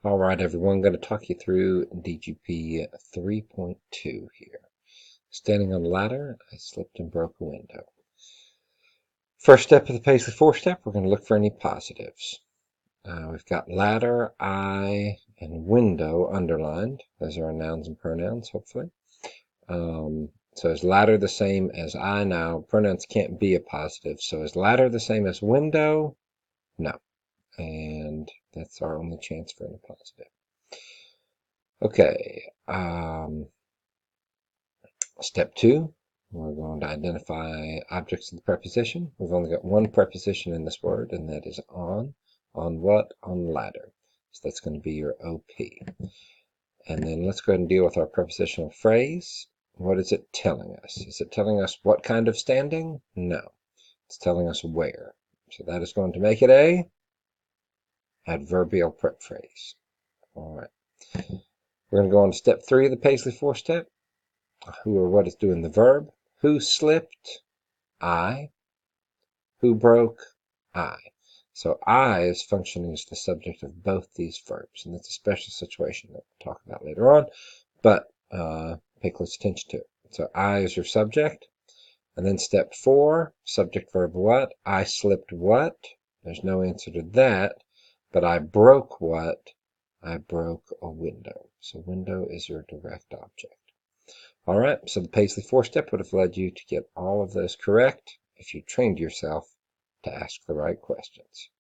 All right, everyone, I'm going to talk you through DGP 3.2 here. Standing on a ladder, I slipped and broke a window. First step of the Paisley 4-step, we're going to look for any positives. We've got ladder, I, and window underlined. Those are our nouns and pronouns, hopefully. So is ladder the same as I? Now, pronouns can't be a positive. So is ladder the same as window? No. And that's our only chance for any positive. Okay. Step 2, we're going to identify objects of the preposition. We've only got one preposition in this word, and that is on. On what? On ladder. So that's going to be your OP. And then let's go ahead and deal with our prepositional phrase. What is it telling us? Is it telling us what kind of standing? No. It's telling us where. So that is going to make it a adverbial prep phrase. All right. We're going to go on to step 3 of the Paisley 4-step. Who or what is doing the verb? Who slipped? I. Who broke? I. So I is functioning as the subject of both these verbs, and that's a special situation that we'll talk about later on, but pay close attention to it. So I is your subject, and then step 4, subject verb what? I slipped what? There's no answer to that, but I broke what? I broke a window. So window is your direct object. All right, so the Paisley 4-step would have led you to get all of those correct if you trained yourself to ask the right questions.